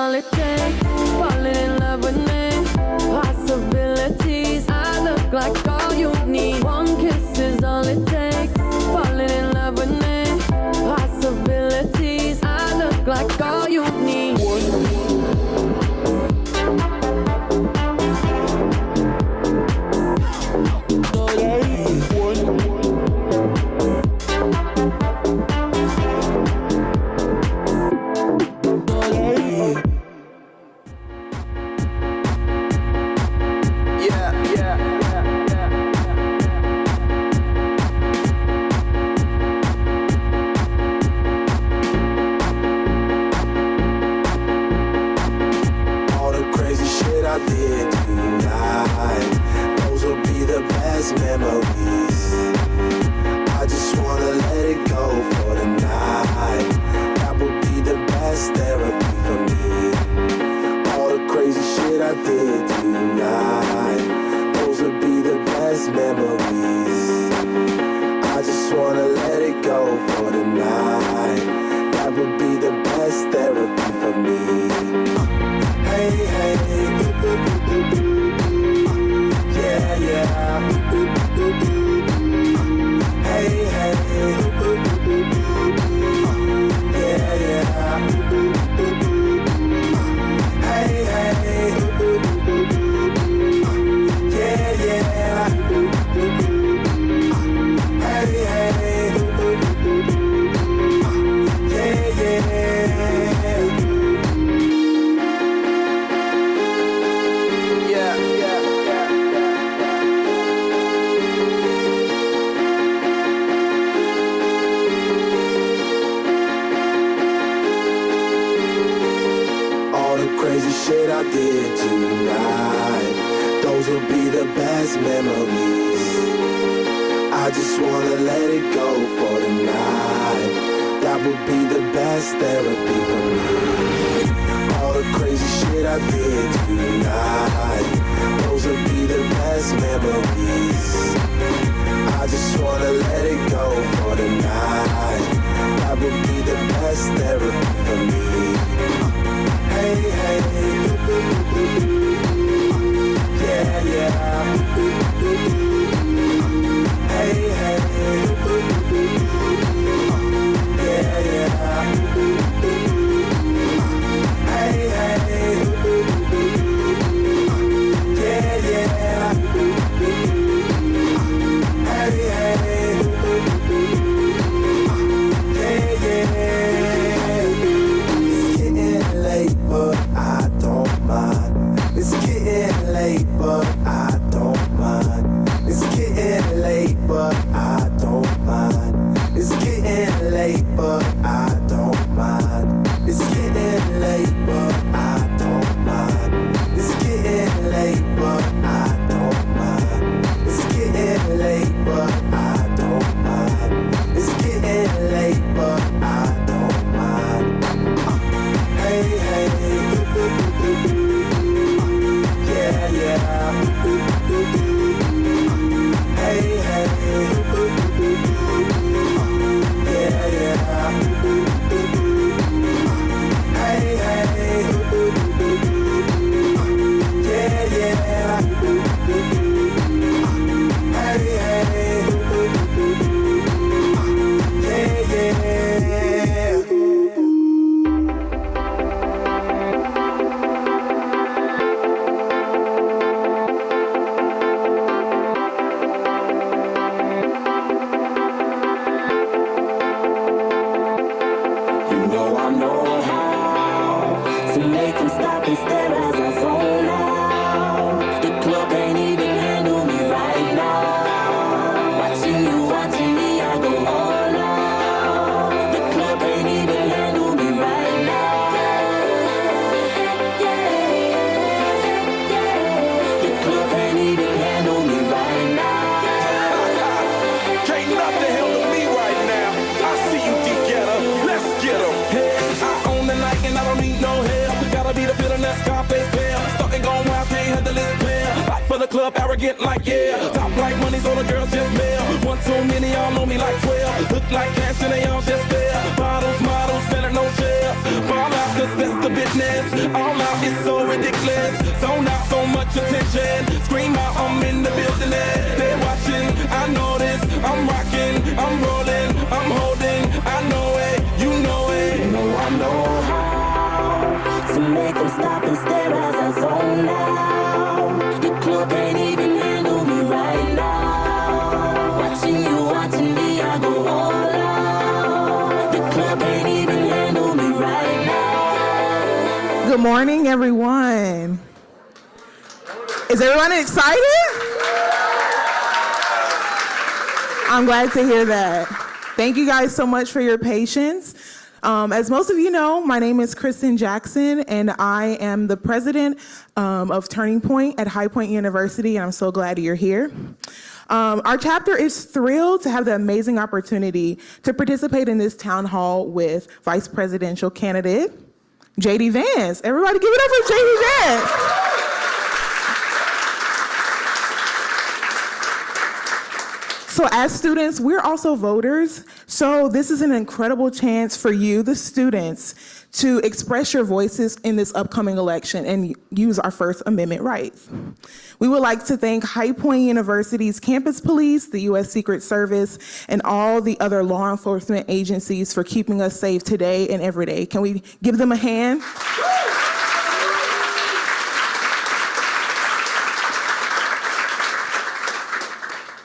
all it takes. Falling in love with me. Possibilities. I look like all you need. One kiss is all it takes. Falling in love with me. Possibilities. I look like all you need. Club arrogant like yeah, top like money so the girls just mail. One too many, y'all know me like 12. Look like cash and they all just there. Bottles, models, selling no shares. Fall out 'cause that's the business. All out is so ridiculous. Zone out, so much attention. Scream out, I'm in the building. They're watching, I know this. I'm rocking, I'm rolling, I'm holding. I know it, you know it. You know I know how to make them stop and stare as I zone out. The club can't even handle me right now. Watching me, I go all out. The club can't even handle me right now. Good morning, everyone. Is everyone excited? I'm glad to hear that. Thank you guys so much for your patience. As most of you know, my name is Kristen Jackson, and I am the president of Turning Point at High Point University, and I'm so glad you're here. Our chapter is thrilled to have the amazing opportunity to participate in this town hall with Vice Presidential candidate JD Vance. Everybody give it up for JD Vance. So as students, we're also voters. So this is an incredible chance for you, the students, to express your voices in this upcoming election and use our First Amendment rights. We would like to thank High Point University's campus police, the U.S. Secret Service, and all the other law enforcement agencies for keeping us safe today and every day. Can we give them a hand?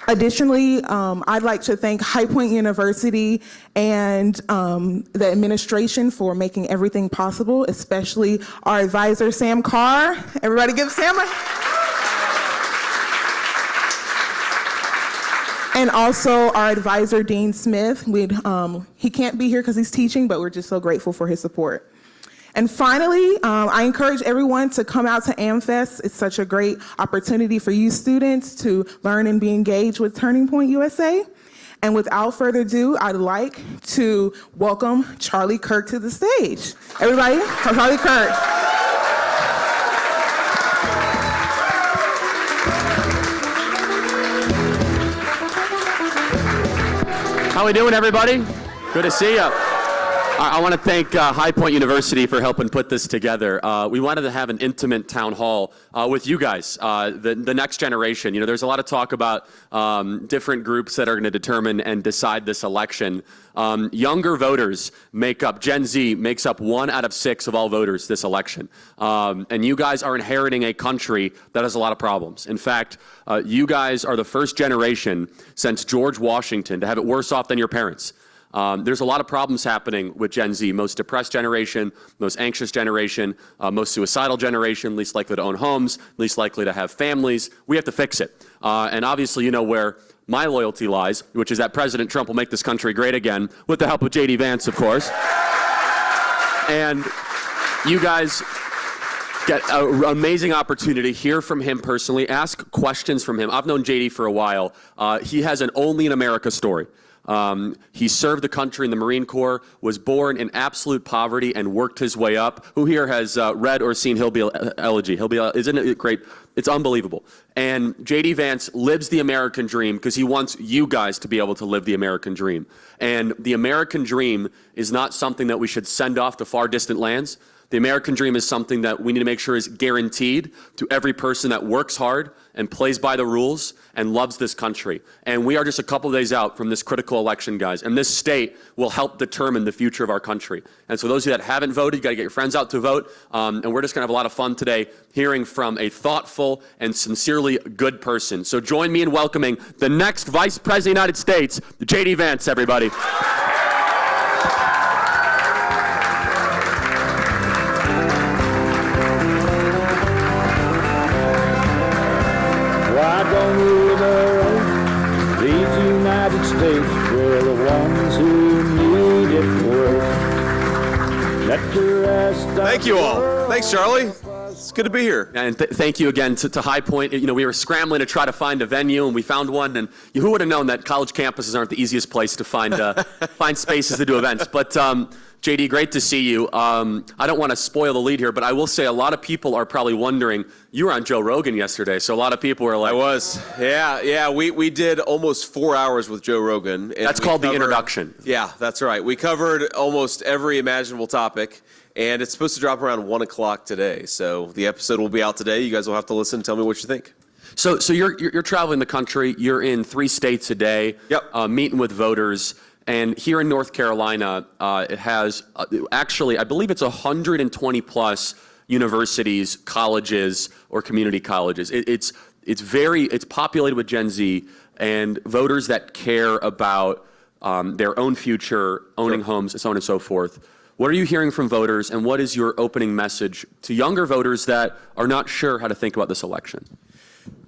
Additionally, I'd like to thank High Point University and the administration for making everything possible, especially our advisor, Sam Carr. Everybody give Sam a... And also our advisor, Dean Smith. He can't be here because he's teaching, but we're just so grateful for his support. And finally, I encourage everyone to come out to AmFest. It's such a great opportunity for you students to learn and be engaged with Turning Point USA. And without further ado, I'd like to welcome Charlie Kirk to the stage. Everybody, Charlie Kirk. How we doing, everybody? Good to see you. I want to thank High Point University for helping put this together. We wanted to have an intimate town hall with you guys, the next generation. You know, there's a lot of talk about different groups that are going to determine and decide this election. Younger voters make up, Gen Z makes up 1 out of 6 of all voters this election. And you guys are inheriting a country that has a lot of problems. In fact, you guys are the first generation since George Washington to have it worse off than your parents. There's a lot of problems happening with Gen Z, most depressed generation, most anxious generation, most suicidal generation, least likely to own homes, least likely to have families. We have to fix it. And obviously, you know where my loyalty lies, which is that President Trump will make this country great again, with the help of JD Vance, of course. And you guys get an amazing opportunity to hear from him personally, ask questions from him. I've known JD for a while. He has an only in America story. He served the country in the Marine Corps, was born in absolute poverty, and worked his way up. Who here has read or seen Hillbilly Elegy? Isn't it great? It's unbelievable. And JD Vance lives the American dream because he wants you guys to be able to live the American dream. And the American dream is not something that we should send off to far distant lands. The American dream is something that we need to make sure is guaranteed to every person that works hard and plays by the rules and loves this country. And we are just a couple of days out from this critical election, guys. And this state will help determine the future of our country. And so those of you that haven't voted, you got to get your friends out to vote. And we're just going to have a lot of fun today hearing from a thoughtful and sincerely good person. So join me in welcoming the next Vice President of the United States, JD Vance, everybody. States were the ones who need it worst. Let the rest Thank you all. Thanks, Charlie. It's good to be here. And thank you again to High Point. You know, we were scrambling to try to find a venue, and we found one. And who would have known that college campuses aren't the easiest place to find find spaces to do events? But JD, great to see you. I don't want to spoil the lead here, but I will say a lot of people are probably wondering, you were on Joe Rogan yesterday, so a lot of people were like... I was. Yeah. We did almost 4 hours with Joe Rogan. That's called the introduction. Yeah, that's right. We covered almost every imaginable topic, and it's supposed to drop around 1 o'clock today. So the episode will be out today. You guys will have to listen and tell me what you think. So you're traveling the country. You're in 3 states a day. Yep. Meeting with voters. And here in North Carolina, it has actually, I believe it's 120 plus universities, colleges, or community colleges. It's populated with Gen Z and voters that care about their own future, owning homes, so on and so forth. What are you hearing from voters, and what is your opening message to younger voters that are not sure how to think about this election?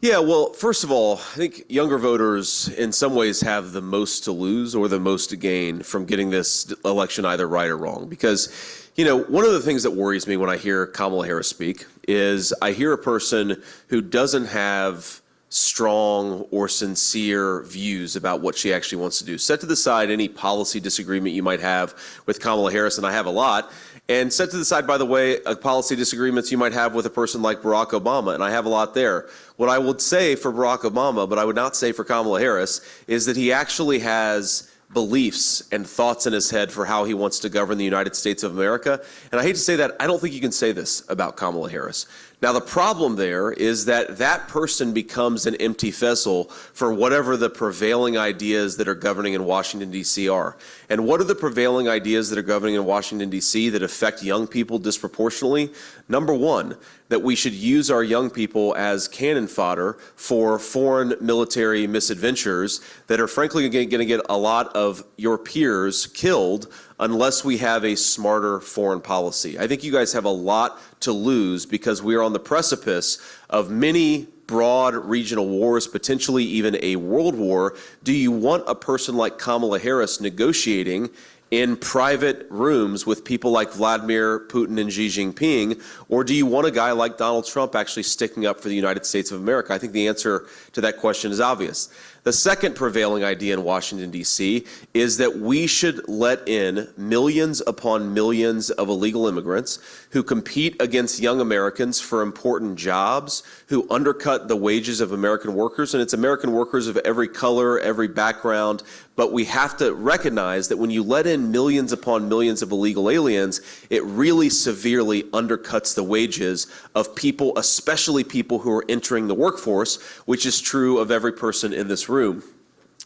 Yeah, well, first of all, I think younger voters in some ways have the most to lose or the most to gain from getting this election either right or wrong. Because, one of the things that worries me when I hear Kamala Harris speak is I hear a person who doesn't have strong or sincere views about what she actually wants to do. Set to the side any policy disagreement you might have with Kamala Harris, and I have a lot. And set to the side, by the way, policy disagreements you might have with a person like Barack Obama, and I have a lot there. What I would say for Barack Obama, but I would not say for Kamala Harris, is that he actually has beliefs and thoughts in his head for how he wants to govern the United States of America. And I hate to say that, I don't think you can say this about Kamala Harris. Now, the problem there is that that person becomes an empty vessel for whatever the prevailing ideas that are governing in Washington, D.C. are. And what are the prevailing ideas that are governing in Washington, D.C. that affect young people disproportionately? Number one, that we should use our young people as cannon fodder for foreign military misadventures that are frankly going to get a lot of your peers killed unless we have a smarter foreign policy. I think you guys have a lot to lose because we are on the precipice of many broad regional wars, potentially even a world war. Do you want a person like Kamala Harris negotiating in private rooms with people like Vladimir Putin and Xi Jinping, or do you want a guy like Donald Trump actually sticking up for the United States of America? I think the answer to that question is obvious. The second prevailing idea in Washington, D.C. is that we should let in millions upon millions of illegal immigrants who compete against young Americans for important jobs, who undercut the wages of American workers, and it's American workers of every color, every background. But we have to recognize that when you let in millions upon millions of illegal aliens, it really severely undercuts the wages of people, especially people who are entering the workforce, which is true of every person in this room.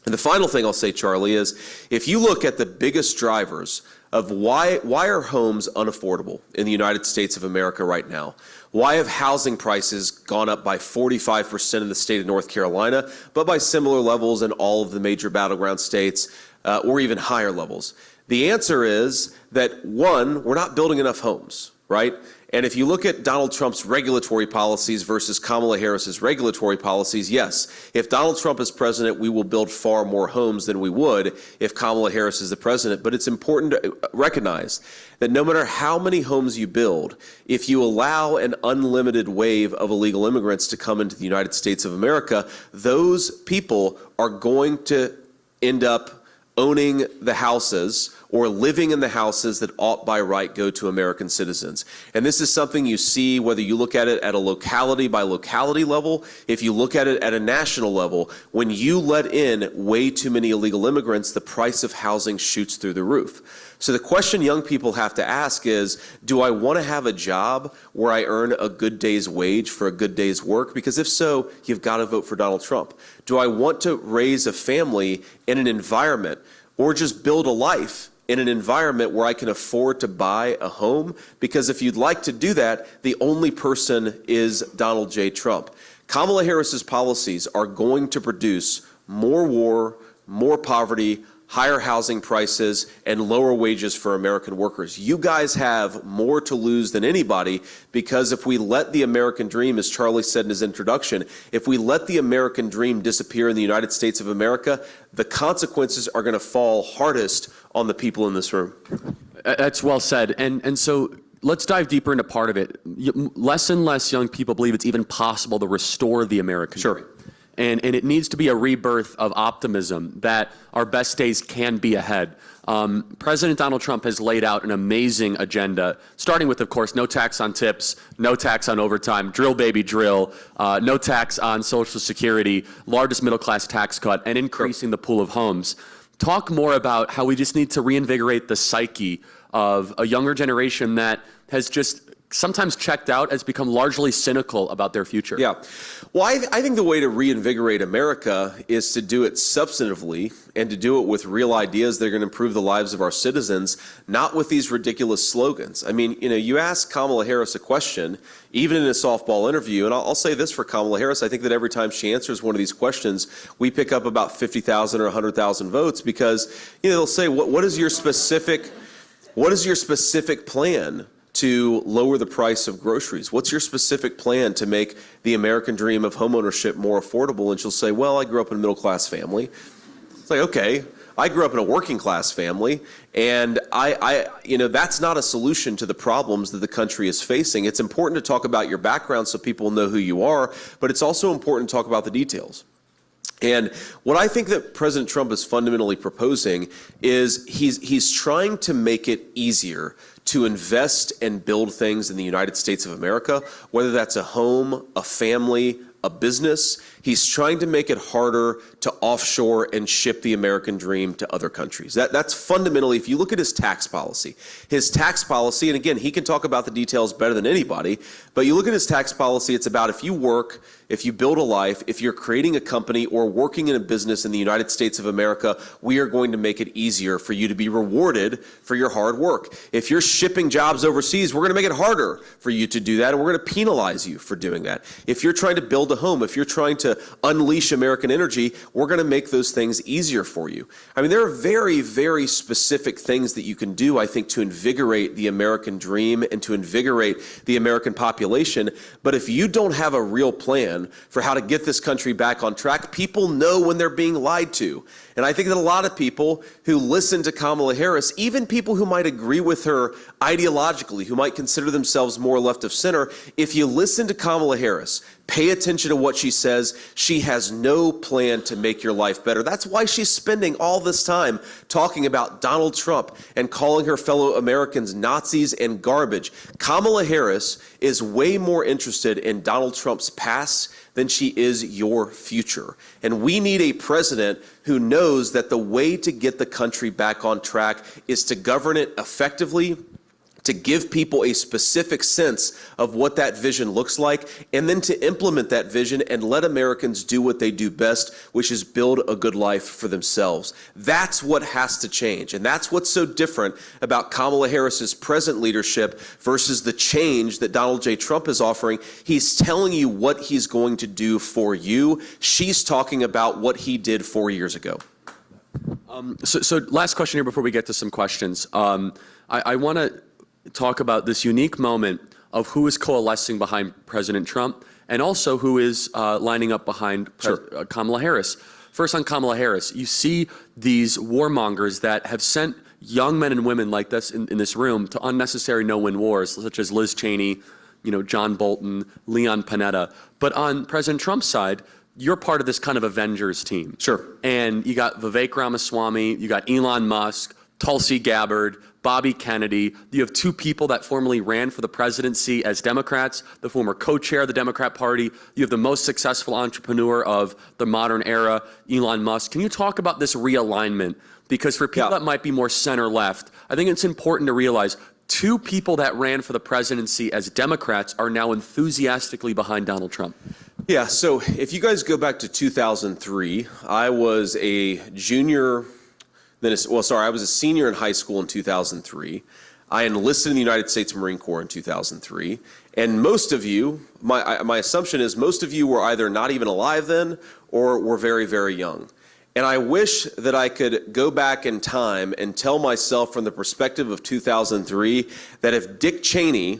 And the final thing I'll say, Charlie, is if you look at the biggest drivers of why are homes unaffordable in the United States of America right now? Why have housing prices gone up by 45% in the state of North Carolina, but by similar levels in all of the major battleground states, or even higher levels? The answer is that, one, we're not building enough homes, right? And if you look at Donald Trump's regulatory policies versus Kamala Harris's regulatory policies, yes, if Donald Trump is president, we will build far more homes than we would if Kamala Harris is the president. But it's important to recognize that no matter how many homes you build, if you allow an unlimited wave of illegal immigrants to come into the United States of America, those people are going to end up owning the houses or living in the houses that ought by right go to American citizens. And this is something you see whether you look at it at a locality by locality level, if you look at it at a national level. When you let in way too many illegal immigrants, the price of housing shoots through the roof. So the question young people have to ask is, do I want to have a job where I earn a good day's wage for a good day's work? Because if so, you've got to vote for Donald Trump. Do I want to raise a family in an environment or just build a life in an environment where I can afford to buy a home? Because if you'd like to do that, the only person is Donald J. Trump. Kamala Harris's policies are going to produce more war, more poverty, higher housing prices, and lower wages for American workers. You guys have more to lose than anybody, because if we let the American dream, as Charlie said in his introduction, if we let the American dream disappear in the United States of America, the consequences are going to fall hardest on the people in this room. That's well said. And so let's dive deeper into part of it. Less and less young people believe it's even possible to restore the American dream. And it needs to be a rebirth of optimism that our best days can be ahead. President Donald Trump has laid out an amazing agenda, starting with, of course, no tax on tips, no tax on overtime, drill baby drill, no tax on Social Security, largest middle-class tax cut, and increasing the pool of homes. Talk more about how we just need to reinvigorate the psyche of a younger generation that has just sometimes checked out, has become largely cynical about their future. Yeah. Well, I think the way to reinvigorate America is to do it substantively and to do it with real ideas that are going to improve the lives of our citizens, not with these ridiculous slogans. I mean, you ask Kamala Harris a question, even in a softball interview, and I'll say this for Kamala Harris, I think that every time she answers one of these questions, we pick up about 50,000 or 100,000 votes because, they'll say, what is your specific plan to lower the price of groceries? What's your specific plan to make the American dream of homeownership more affordable? And she'll say, well, I grew up in a middle-class family. It's like, okay, I grew up in a working-class family, and that's not a solution to the problems that the country is facing. It's important to talk about your background so people know who you are, but it's also important to talk about the details. And what I think that President Trump is fundamentally proposing is he's trying to make it easier to invest and build things in the United States of America, whether that's a home, a family, a business. He's trying to make it harder to offshore and ship the American dream to other countries. That's fundamentally, if you look at his tax policy, and again, he can talk about the details better than anybody, but you look at his tax policy, it's about if you work, if you build a life, if you're creating a company or working in a business in the United States of America, we are going to make it easier for you to be rewarded for your hard work. If you're shipping jobs overseas, we're going to make it harder for you to do that, and we're going to penalize you for doing that. If you're trying to build a home, if you're trying to unleash American energy, we're going to make those things easier for you. I mean, there are very, very specific things that you can do, I think, to invigorate the American dream and to invigorate the American population. But if you don't have a real plan for how to get this country back on track, people know when they're being lied to. And I think that a lot of people who listen to Kamala Harris, even people who might agree with her ideologically, who might consider themselves more left of center, if you listen to Kamala Harris, pay attention to what she says, she has no plan to make your life better. That's why she's spending all this time talking about Donald Trump and calling her fellow Americans Nazis and garbage. Kamala Harris is way more interested in Donald Trump's past than she is your future. And we need a president who knows that the way to get the country back on track is to govern it effectively, to give people a specific sense of what that vision looks like, and then to implement that vision and let Americans do what they do best, which is build a good life for themselves. That's what has to change. And that's what's so different about Kamala Harris's present leadership versus the change that Donald J. Trump is offering. He's telling you what he's going to do for you. She's talking about what he did 4 years ago. So last question here before we get to some questions. I want to talk about this unique moment of who is coalescing behind President Trump and also who is lining up behind Kamala Harris. First on Kamala Harris, you see these warmongers that have sent young men and women like this in this room to unnecessary no-win wars, such as Liz Cheney, John Bolton, Leon Panetta. But on President Trump's side, you're part of this kind of Avengers team. Sure. And you got Vivek Ramaswamy, you got Elon Musk, Tulsi Gabbard, Bobby Kennedy. You have two people that formerly ran for the presidency as Democrats, the former co-chair of the Democrat Party. You have the most successful entrepreneur of the modern era, Elon Musk. Can you talk about this realignment? Because for people that might be more center-left, I think it's important to realize two people that ran for the presidency as Democrats are now enthusiastically behind Donald Trump. Yeah, so if you guys go back to 2003, I was a junior. I was a senior in high school in 2003. I enlisted in the United States Marine Corps in 2003. And most of you, my assumption is most of you were either not even alive then or were very, very young. And I wish that I could go back in time and tell myself from the perspective of 2003 that if Dick Cheney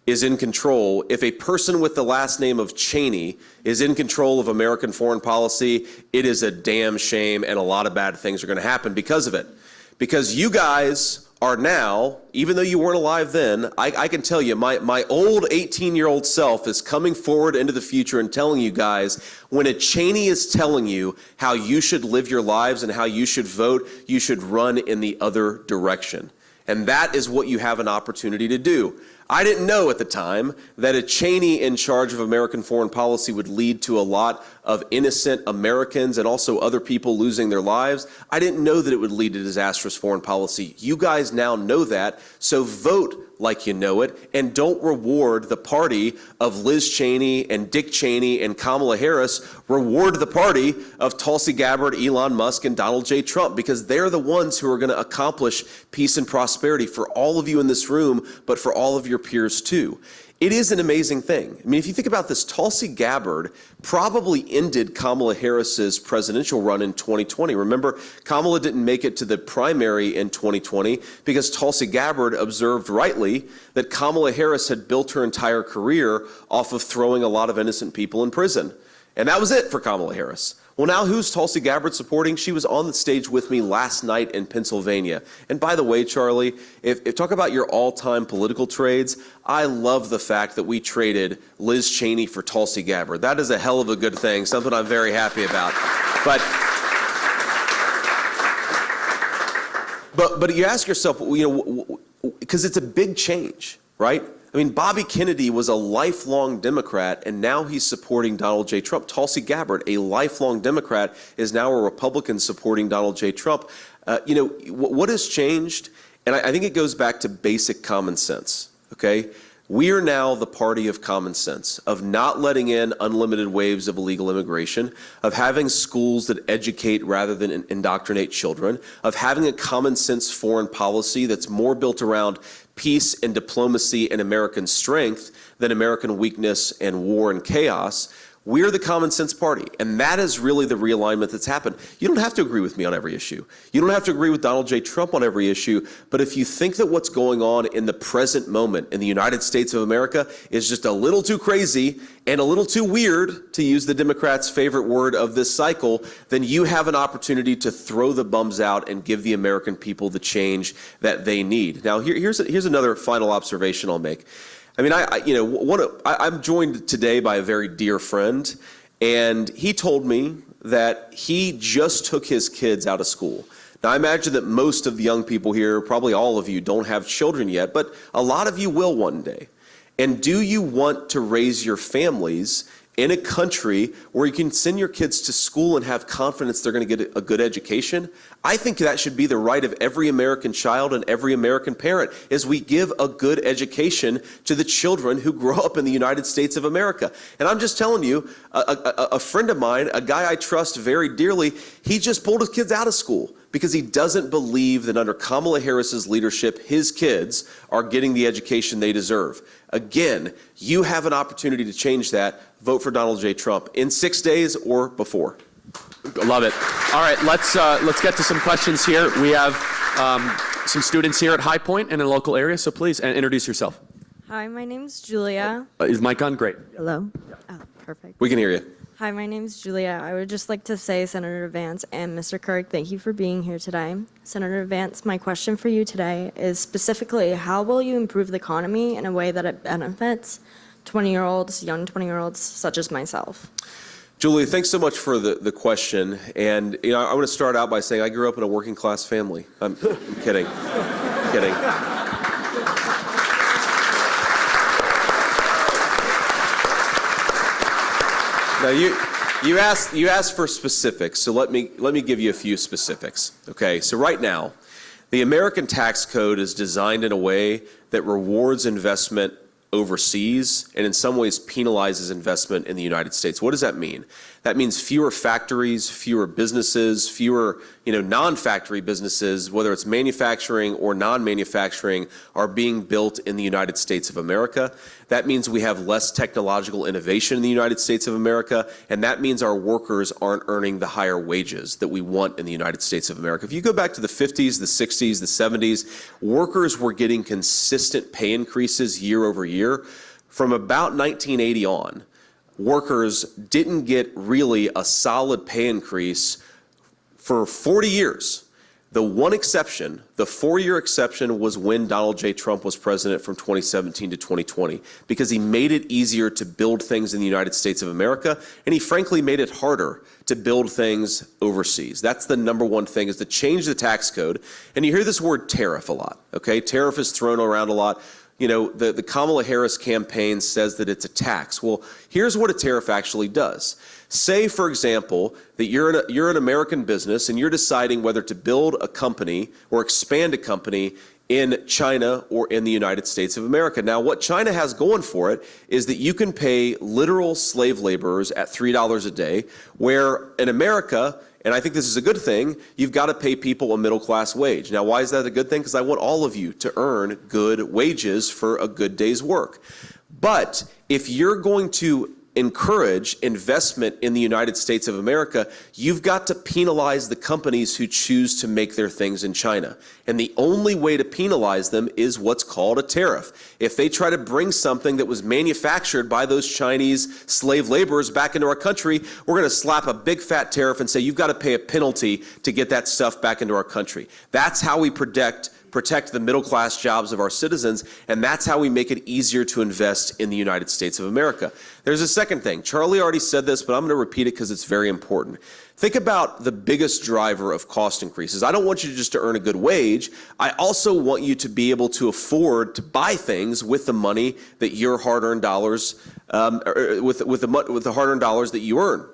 is in control, if a person with the last name of Cheney is in control of American foreign policy, it is a damn shame and a lot of bad things are going to happen because of it. Because you guys are now, even though you weren't alive then, I can tell you, my old 18-year-old self is coming forward into the future and telling you guys, when a Cheney is telling you how you should live your lives and how you should vote, you should run in the other direction. And that is what you have an opportunity to do. I didn't know at the time that a Cheney in charge of American foreign policy would lead to a lot of innocent Americans and also other people losing their lives. I didn't know that it would lead to disastrous foreign policy. You guys now know that, so vote like you know it, and don't reward the party of Liz Cheney and Dick Cheney and Kamala Harris. Reward the party of Tulsi Gabbard, Elon Musk, and Donald J. Trump, because they're the ones who are going to accomplish peace and prosperity for all of you in this room, but for all of your peers too. It is an amazing thing. I mean, if you think about this, Tulsi Gabbard probably ended Kamala Harris's presidential run in 2020. Remember, Kamala didn't make it to the primary in 2020 because Tulsi Gabbard observed rightly that Kamala Harris had built her entire career off of throwing a lot of innocent people in prison. And that was it for Kamala Harris. Well, now who's Tulsi Gabbard supporting? She was on the stage with me last night in Pennsylvania. And by the way, Charlie, if talk about your all-time political trades, I love the fact that we traded Liz Cheney for Tulsi Gabbard. That is a hell of a good thing, something I'm very happy about. But you ask yourself, because it's a big change, right? I mean, Bobby Kennedy was a lifelong Democrat, and now he's supporting Donald J. Trump. Tulsi Gabbard, a lifelong Democrat, is now a Republican supporting Donald J. Trump. What has changed? And I think it goes back to basic common sense, okay? We are now the party of common sense, of not letting in unlimited waves of illegal immigration, of having schools that educate rather than indoctrinate children, of having a common sense foreign policy that's more built around peace and diplomacy and American strength than American weakness and war and chaos. We're the common sense party, and that is really the realignment that's happened. You don't have to agree with me on every issue. You don't have to agree with Donald J. Trump on every issue, but if you think that what's going on in the present moment in the United States of America is just a little too crazy and a little too weird, to use the Democrats' favorite word of this cycle, then you have an opportunity to throw the bums out and give the American people the change that they need. Now, here's another final observation I'll make. I mean, I'm joined today by a very dear friend, and he told me that he just took his kids out of school. Now, I imagine that most of the young people here, probably all of you, don't have children yet, but a lot of you will one day. And do you want to raise your families in a country where you can send your kids to school and have confidence they're going to get a good education? I think that should be the right of every American child and every American parent, is we give a good education to the children who grow up in the United States of America. And I'm just telling you, a friend of mine, a guy I trust very dearly, he just pulled his kids out of school because he doesn't believe that under Kamala Harris's leadership, his kids are getting the education they deserve. Again, you have an opportunity to change that. Vote for Donald J. Trump in 6 days or before. Love it. All right, let's get to some questions here. We have some students here at High Point in a local area, so please introduce yourself. Hi, my name's Julia. Is mic on? Great. Hello? Oh, perfect. We can hear you. Hi, my name's Julia. I would just like to say, Senator Vance and Mr. Kirk, thank you for being here today. Senator Vance, my question for you today is specifically, how will you improve the economy in a way that it benefits 20-year-olds, young 20-year-olds such as myself? Julia, thanks so much for the question. And I want to start out by saying I grew up in a working class family. I'm kidding. Kidding. Now you asked for specifics, so let me give you a few specifics. Okay, so right now, the American tax code is designed in a way that rewards investment overseas and in some ways penalizes investment in the United States. What does that mean? That means fewer factories, fewer businesses, fewer non-factory businesses, whether it's manufacturing or non-manufacturing, are being built in the United States of America. That means we have less technological innovation in the United States of America, and that means our workers aren't earning the higher wages that we want in the United States of America. If you go back to the 50s, the 60s, the 70s, workers were getting consistent pay increases year over year. From about 1980 on, workers didn't get really a solid pay increase for 40 years. The one exception, the 4-year exception, was when Donald J. Trump was president from 2017 to 2020, because he made it easier to build things in the United States of America, and he frankly made it harder to build things overseas. That's the number one thing, is to change the tax code. And you hear this word tariff a lot, okay? Tariff is thrown around a lot. You know, the Kamala Harris campaign says that it's a tax. Well, here's what a tariff actually does. Say, for example, that you're an American business and you're deciding whether to build a company or expand a company in China or in the United States of America. Now, what China has going for it is that you can pay literal slave laborers at $3 a day, where in America, and I think this is a good thing, you've got to pay people a middle-class wage. Now, why is that a good thing? Because I want all of you to earn good wages for a good day's work. But if you're going to encourage investment in the United States of America, you've got to penalize the companies who choose to make their things in China. And the only way to penalize them is what's called a tariff. If they try to bring something that was manufactured by those Chinese slave laborers back into our country, we're going to slap a big fat tariff and say, you've got to pay a penalty to get that stuff back into our country. That's how we protect the middle-class jobs of our citizens, and that's how we make it easier to invest in the United States of America. There's a second thing. Charlie already said this, but I'm going to repeat it because it's very important. Think about the biggest driver of cost increases. I don't want you just to earn a good wage. I also want you to be able to afford to buy things with the money that your hard-earned dollars, with the hard-earned dollars that you earn.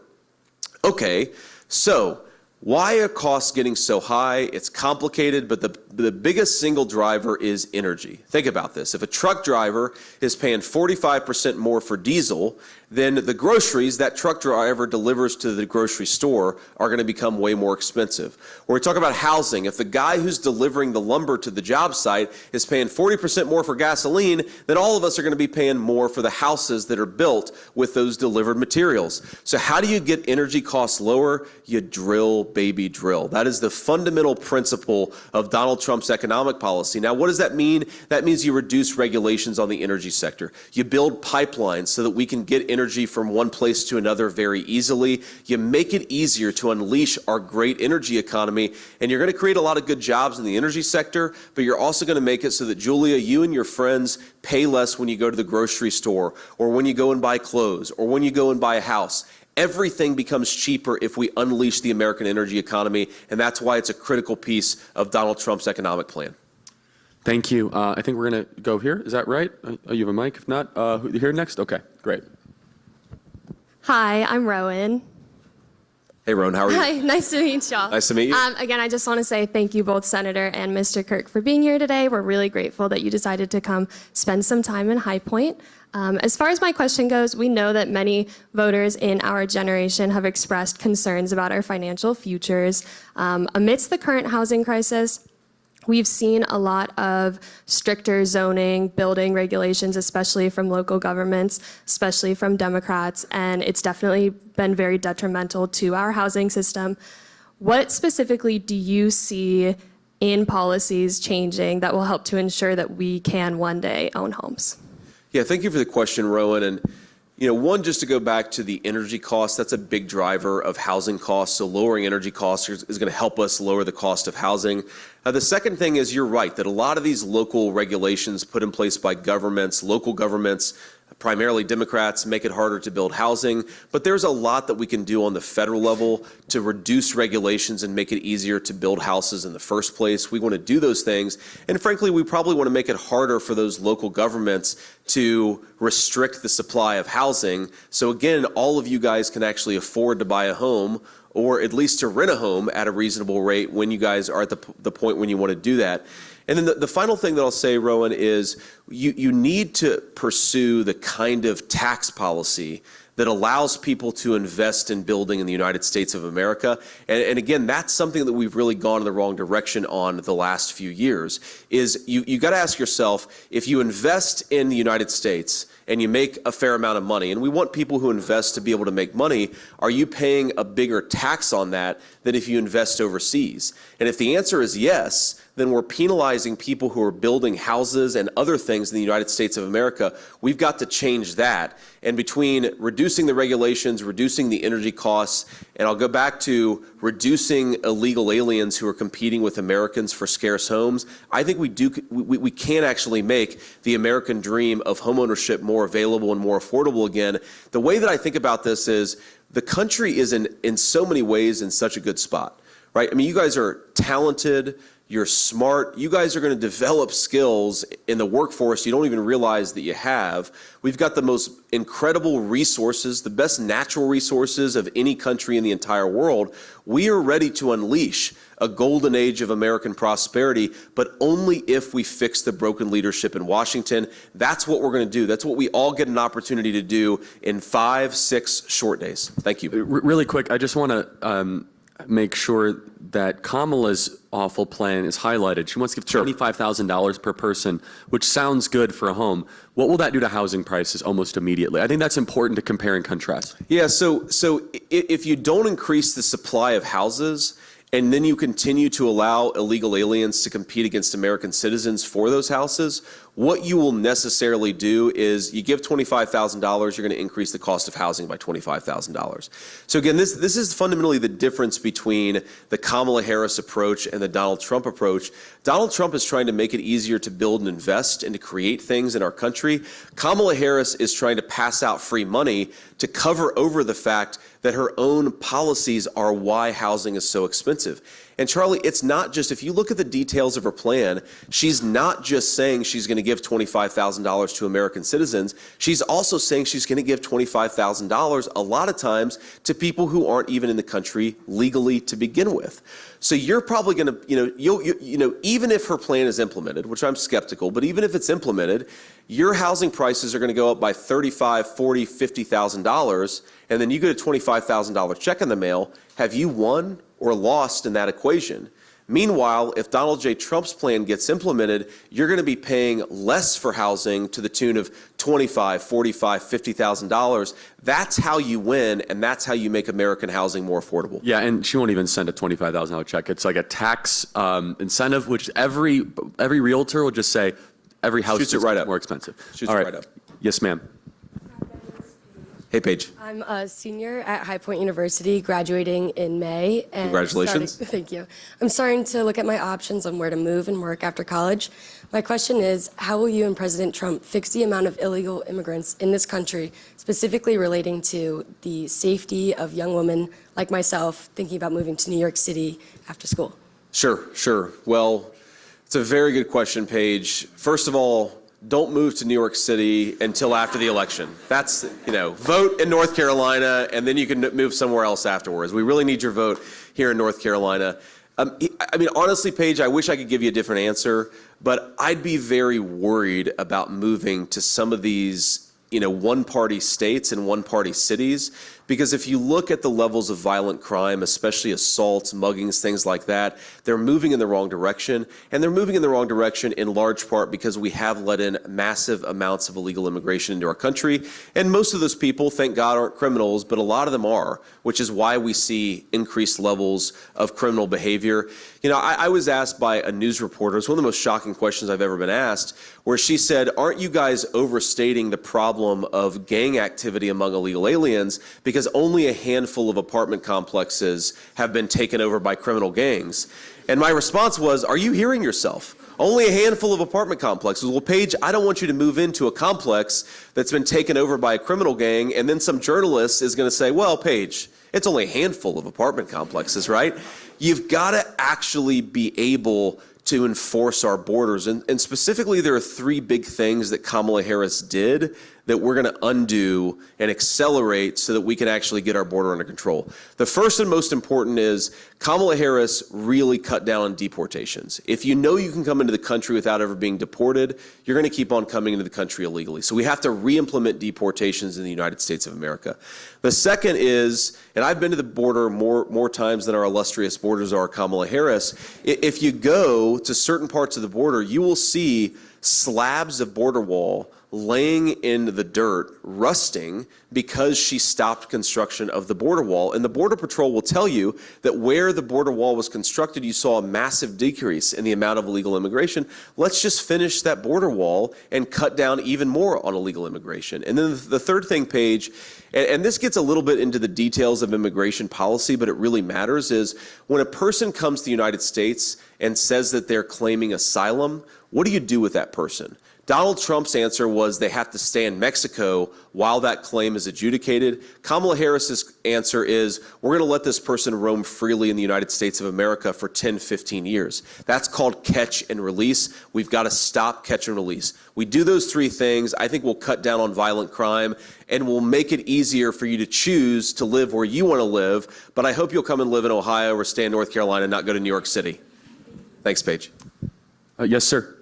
Okay, so why are costs getting so high? It's complicated, but the biggest single driver is energy. Think about this. If a truck driver is paying 45% more for diesel, then the groceries that truck driver delivers to the grocery store are going to become way more expensive. Or we talk about housing. If the guy who's delivering the lumber to the job site is paying 40% more for gasoline, then all of us are going to be paying more for the houses that are built with those delivered materials. So how do you get energy costs lower? You drill, baby, drill. That is the fundamental principle of Donald Trump's economic policy. Now, what does that mean? That means you reduce regulations on the energy sector. You build pipelines so that we can get energy from one place to another very easily. You make it easier to unleash our great energy economy, and you're going to create a lot of good jobs in the energy sector, but you're also going to make it so that, Julia, you and your friends pay less when you go to the grocery store, or when you go and buy clothes, or when you go and buy a house. Everything becomes cheaper if we unleash the American energy economy, and that's why it's a critical piece of Donald Trump's economic plan. Thank you. I think we're going to go here. Is that right? Oh, you have a mic? If not, here next? Okay, great. Hi, I'm Rowan. Hey, Rowan, how are you? Hi, nice to meet y'all. Nice to meet you. Again, I just want to say thank you both, Senator and Mr. Kirk, for being here today. We're really grateful that you decided to come spend some time in High Point. As far as my question goes, we know that many voters in our generation have expressed concerns about our financial futures. Amidst the current housing crisis, we've seen a lot of stricter zoning, building regulations, especially from local governments, especially from Democrats, and it's definitely been very detrimental to our housing system. What specifically do you see in policies changing that will help to ensure that we can one day own homes? Yeah, thank you for the question, Rowan. And one, just to go back to the energy costs, that's a big driver of housing costs. So lowering energy costs is going to help us lower the cost of housing. The second thing is, you're right, that a lot of these local regulations put in place by governments, local governments, primarily Democrats, make it harder to build housing. But there's a lot that we can do on the federal level to reduce regulations and make it easier to build houses in the first place. We want to do those things. And frankly, we probably want to make it harder for those local governments to restrict the supply of housing. So again, all of you guys can actually afford to buy a home, or at least to rent a home at a reasonable rate when you guys are at the point when you want to do that. And then the final thing that I'll say, Rowan, is you need to pursue the kind of tax policy that allows people to invest in building in the United States of America. And again, that's something that we've really gone in the wrong direction on the last few years, is you got to ask yourself, if you invest in the United States and you make a fair amount of money, and we want people who invest to be able to make money, are you paying a bigger tax on that than if you invest overseas? And if the answer is yes, then we're penalizing people who are building houses and other things in the United States of America. We've got to change that. And between reducing reducing the regulations, reducing the energy costs, and I'll go back to reducing illegal aliens who are competing with Americans for scarce homes. I think we can actually make the American dream of homeownership more available and more affordable again. The way that I think about this is the country is in so many ways in such a good spot, right? I mean, you guys are talented. You're smart. You guys are going to develop skills in the workforce you don't even realize that you have. We've got the most incredible resources, the best natural resources of any country in the entire world. We are ready to unleash a golden age of American prosperity, but only if we fix the broken leadership in Washington. That's what we're going to do. That's what we all get an opportunity to do in 5-6 short days. Thank you. Really quick, I just want to make sure that Kamala's awful plan is highlighted. She wants to give $25,000 per person, which sounds good for a home. What will that do to housing prices almost immediately? I think that's important to compare and contrast. Yeah, so if you don't increase the supply of houses, and then you continue to allow illegal aliens to compete against American citizens for those houses, what you will necessarily do is you give $25,000, you're going to increase the cost of housing by $25,000. So again, this is fundamentally the difference between the Kamala Harris approach and the Donald Trump approach. Donald Trump is trying to make it easier to build and invest and to create things in our country. Kamala Harris is trying to pass out free money to cover over the fact that her own policies are why housing is so expensive. And Charlie, it's not just, if you look at the details of her plan, she's not just saying she's going to give $25,000 to American citizens. She's also saying she's going to give $25,000 a lot of times to people who aren't even in the country legally to begin with. So you're probably going to, even if her plan is implemented, which I'm skeptical, but even if it's implemented, your housing prices are going to go up by $35,000, $40,000, $50,000, and then you get a $25,000 check in the mail. Have you won or lost in that equation? Meanwhile, if Donald J. Trump's plan gets implemented, you're going to be paying less for housing to the tune of $25,000, $45,000, $50,000. That's how you win, and that's how you make American housing more affordable. Yeah, and she won't even send a $25,000 check. It's like a tax incentive, which every realtor will just say every house is more expensive. Shoots it right up. Yes, ma'am. Hey, Paige. I'm a senior at High Point University, graduating in May. And Congratulations. Thank you. I'm starting to look at my options on where to move and work after college. My question is, how will you and President Trump fix the amount of illegal immigrants in this country, specifically relating to the safety of young women like myself thinking about moving to New York City after school? Sure. Well, it's a very good question, Paige. First of all, don't move to New York City until after the election. That's, vote in North Carolina, and then you can move somewhere else afterwards. We really need your vote here in North Carolina. Honestly, Paige, I wish I could give you a different answer, but I'd be very worried about moving to some of these, one-party states and one-party cities, because if you look at the levels of violent crime, especially assaults, muggings, things like that, they're moving in the wrong direction. And they're moving in the wrong direction in large part because we have let in massive amounts of illegal immigration into our country. And most of those people, thank God, aren't criminals, but a lot of them are, which is why we see increased levels of criminal behavior. I was asked by a news reporter, it's one of the most shocking questions I've ever been asked, where she said, aren't you guys overstating the problem of gang activity among illegal aliens because only a handful of apartment complexes have been taken over by criminal gangs? And my response was, are you hearing yourself? Only a handful of apartment complexes. Well, Paige, I don't want you to move into a complex that's been taken over by a criminal gang, and then some journalist is going to say, well, Paige, it's only a handful of apartment complexes, right? You've got to actually be able to enforce our borders. And specifically, there are 3 big things that Kamala Harris did that we're going to undo and accelerate so that we can actually get our border under control. The first and most important is Kamala Harris really cut down on deportations. If you know you can come into the country without ever being deported, you're going to keep on coming into the country illegally. So we have to re-implement deportations in the United States of America. The second is, and I've been to the border more times than our illustrious border czar Kamala Harris, if you go to certain parts of the border, you will see slabs of border wall laying in the dirt, rusting, because she stopped construction of the border wall. And the Border Patrol will tell you that where the border wall was constructed, you saw a massive decrease in the amount of illegal immigration. Let's just finish that border wall and cut down even more on illegal immigration. And then the third thing, Paige, and this gets a little bit into the details of immigration policy, but it really matters, is when a person comes to the United States and says that they're claiming asylum, what do you do with that person? Donald Trump's answer was they have to stay in Mexico while that claim is adjudicated. Kamala Harris's answer is we're going to let this person roam freely in the United States of America for 10, 15 years. That's called catch and release. We've got to stop catch and release. We do those three things. I think we'll cut down on violent crime and we'll make it easier for you to choose to live where you want to live. But I hope you'll come and live in Ohio or stay in North Carolina and not go to New York City. Thanks, Paige. Yes, sir.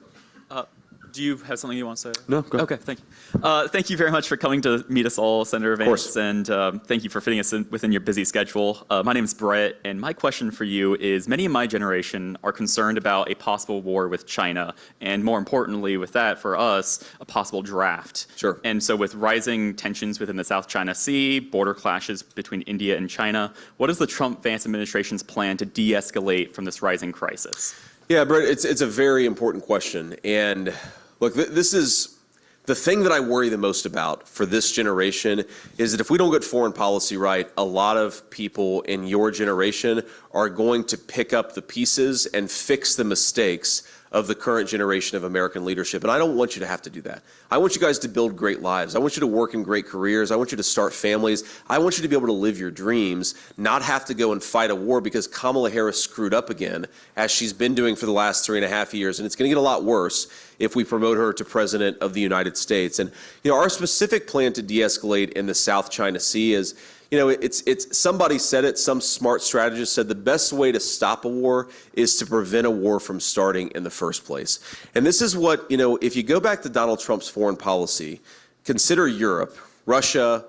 Do you have something you want to say? No, go ahead. Okay, thank you. Thank you very much for coming to meet us all, Senator Vance, and thank you for fitting us in within your busy schedule. My name is Brett, and my question for you is, many in my generation are concerned about a possible war with China, and more importantly with that, for us, a possible draft. Sure. And so with rising tensions within the South China Sea, border clashes between India and China, what is the Trump-Vance administration's plan to de-escalate from this rising crisis? Yeah, Brett, it's a very important question. And look, this is the thing that I worry the most about for this generation is that if we don't get foreign policy right, a lot of people in your generation are going to pick up the pieces and fix the mistakes of the current generation of American leadership. And I don't want you to have to do that. I want you guys to build great lives. I want you to work in great careers. I want you to start families. I want you to be able to live your dreams, not have to go and fight a war because Kamala Harris screwed up again, as she's been doing for the last 3.5 years. And it's going to get a lot worse if we promote her to President of the United States. And our specific plan to de-escalate in the South China Sea is, it's somebody said it, some smart strategist said the best way to stop a war is to prevent a war from starting in the first place. And this is what, if you go back to Donald Trump's foreign policy, consider Europe. Russia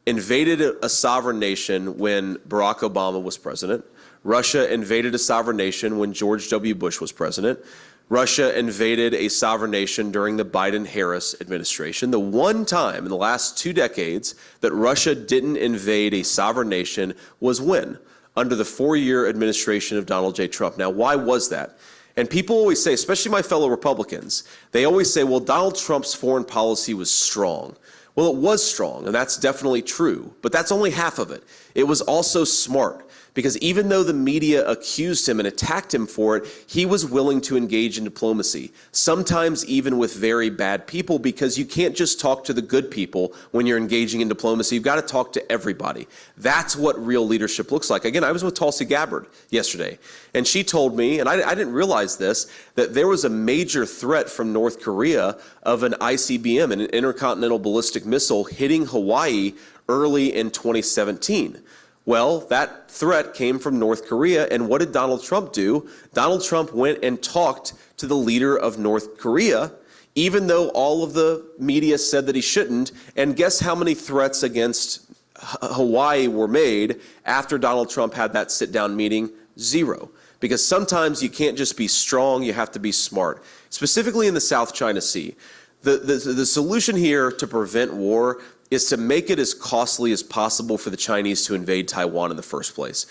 invaded a sovereign nation when Barack Obama was president. Russia invaded a sovereign nation when George W. Bush was president. Russia invaded a sovereign nation during the Biden-Harris administration. The one time in the last 2 decades that Russia didn't invade a sovereign nation was when? Under the 4-year administration of Donald J. Trump. Now, why was that? And people always say, especially my fellow Republicans, they always say, well, Donald Trump's foreign policy was strong. Well, it was strong, and that's definitely true, but that's only half of it. It was also smart. Because even though the media accused him and attacked him for it, he was willing to engage in diplomacy, sometimes even with very bad people, because you can't just talk to the good people when you're engaging in diplomacy. You've got to talk to everybody. That's what real leadership looks like. Again, I was with Tulsi Gabbard yesterday, and she told me, and I didn't realize this, that there was a major threat from North Korea of an ICBM, an intercontinental ballistic missile, hitting Hawaii early in 2017. Well, that threat came from North Korea, and what did Donald Trump do? Donald Trump went and talked to the leader of North Korea, even though all of the media said that he shouldn't, and guess how many threats against Hawaii were made after Donald Trump had that sit-down meeting? 0. Because sometimes you can't just be strong, you have to be smart. Specifically in the South China Sea, the solution here to prevent war is to make it as costly as possible for the Chinese to invade Taiwan in the first place.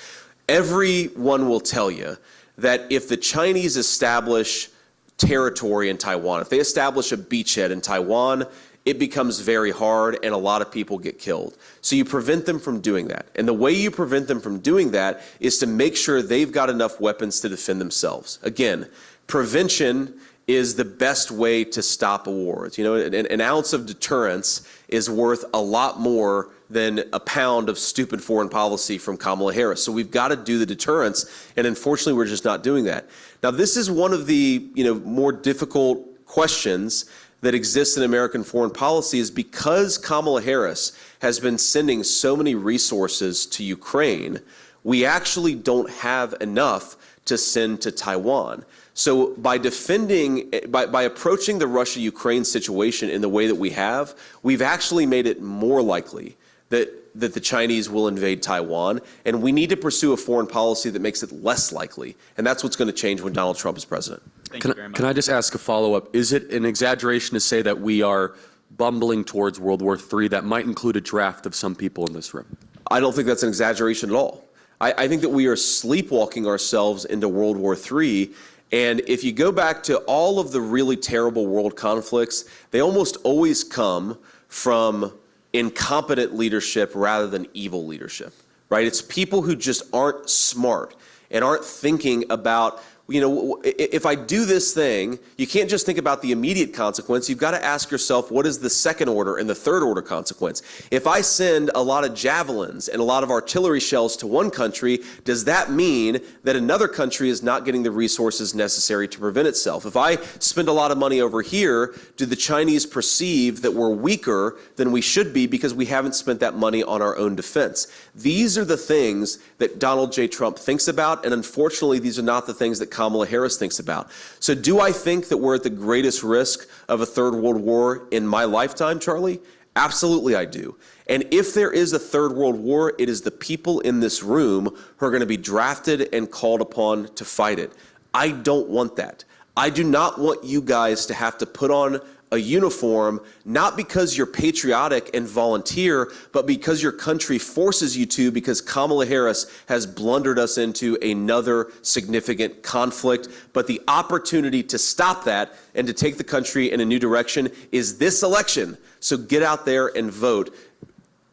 Everyone will tell you that if the Chinese establish territory in Taiwan, if they establish a beachhead in Taiwan, it becomes very hard and a lot of people get killed. So you prevent them from doing that. And the way you prevent them from doing that is to make sure they've got enough weapons to defend themselves. Again, prevention is the best way to stop a war. An ounce of deterrence is worth a lot more than a pound of stupid foreign policy from Kamala Harris. So we've got to do the deterrence, and unfortunately we're just not doing that. Now, this is one of the more difficult questions that exists in American foreign policy, is because Kamala Harris has been sending so many resources to Ukraine, we actually don't have enough to send to Taiwan. So by approaching the Russia-Ukraine situation in the way that we have, we've actually made it more likely that the Chinese will invade Taiwan, and we need to pursue a foreign policy that makes it less likely, and that's what's going to change when Donald Trump is president. Thank you very much. Can I just ask a follow-up? Is it an exaggeration to say that we are bumbling towards World War III that might include a draft of some people in this room? I don't think that's an exaggeration at all. I think that we are sleepwalking ourselves into World War III. And if you go back to all of the really terrible world conflicts, they almost always come from incompetent leadership rather than evil leadership, right? It's people who just aren't smart and aren't thinking about, if I do this thing, you can't just think about the immediate consequence. You've got to ask yourself, what is the second order and the third order consequence? If I send a lot of javelins and a lot of artillery shells to one country, does that mean that another country is not getting the resources necessary to prevent itself? If I spend a lot of money over here, do the Chinese perceive that we're weaker than we should be because we haven't spent that money on our own defense? These are the things that Donald J. Trump thinks about, and unfortunately, these are not the things that Kamala Harris thinks about. So do I think that we're at the greatest risk of a third world war in my lifetime, Charlie? Absolutely I do. And if there is a third world war, it is the people in this room who are going to be drafted and called upon to fight it. I don't want that. I do not want you guys to have to put on a uniform, not because you're patriotic and volunteer, but because your country forces you to, because Kamala Harris has blundered us into another significant conflict. But the opportunity to stop that and to take the country in a new direction is this election. So get out there and vote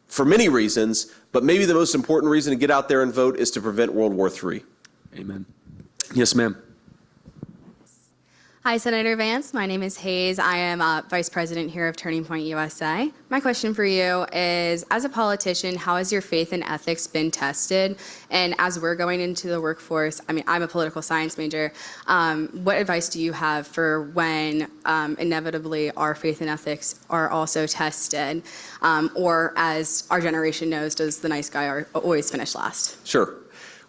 for many reasons, but maybe the most important reason to get out there and vote is to prevent World War III. Amen. Yes, ma'am. Hi, Senator Vance. My name is Hayes. I am Vice President here of Turning Point USA. My question for you is, as a politician, how has your faith and ethics been tested? And as we're going into the workforce, I'm a political science major. What advice do you have for when inevitably our faith and ethics are also tested? Or as our generation knows, does the nice guy always finish last? Sure.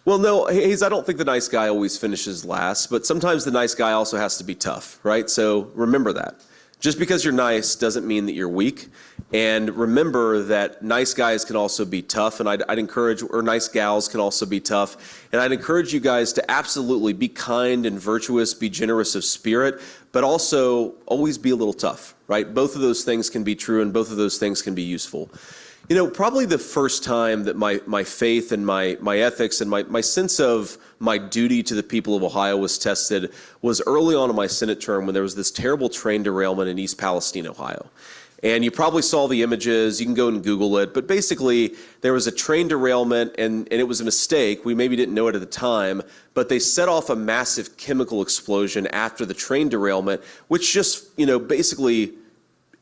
Well, no, Hayes, I don't think the nice guy always finishes last, but sometimes the nice guy also has to be tough, right? So remember that. Just because you're nice doesn't mean that you're weak. And remember that nice guys can also be tough, and I'd encourage, or nice gals can also be tough. And I'd encourage you guys to absolutely be kind and virtuous, be generous of spirit, but also always be a little tough, right? Both of those things can be true, and both of those things can be useful. Probably the first time that my faith and my ethics and my sense of my duty to the people of Ohio was tested was early on in my Senate term when there was this terrible train derailment in East Palestine, Ohio. And you probably saw the images. You can go and Google it. But basically, there was a train derailment, and it was a mistake. We maybe didn't know it at the time, but they set off a massive chemical explosion after the train derailment, which just, basically,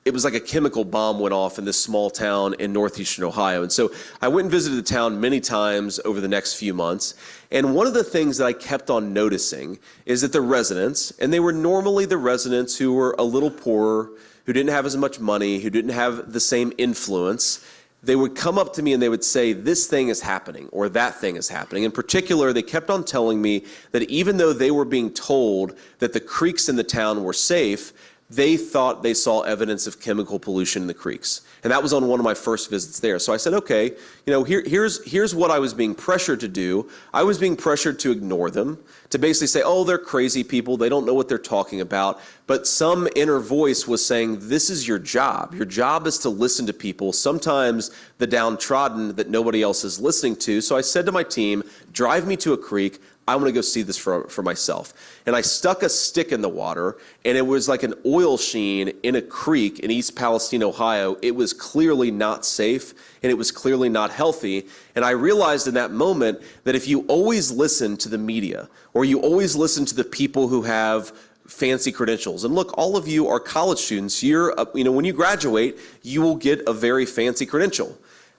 it was like a chemical bomb went off in this small town in northeastern Ohio. And so I went and visited the town many times over the next few months. And one of the things that I kept on noticing is that the residents, and they were normally the residents who were a little poorer, who didn't have as much money, who didn't have the same influence, they would come up to me and they would say, this thing is happening or that thing is happening. In particular, they kept on telling me that even though they were being told that the creeks in the town were safe, they thought they saw evidence of chemical pollution in the creeks. And that was on one of my first visits there. So I said, okay, here's what I was being pressured to do. I was being pressured to ignore them, to basically say, oh, they're crazy people. They don't know what they're talking about. But some inner voice was saying, this is your job. Your job is to listen to people, sometimes the downtrodden that nobody else is listening to. So I said to my team, drive me to a creek. I want to go see this for myself. And I stuck a stick in the water, and it was like an oil sheen in a creek in East Palestine, Ohio. It was clearly not safe, and it was clearly not healthy. And I realized in that moment that if you always listen to the media, or you always listen to the people who have fancy credentials, and look, all of you are college students. When you graduate, you will get a very fancy credential.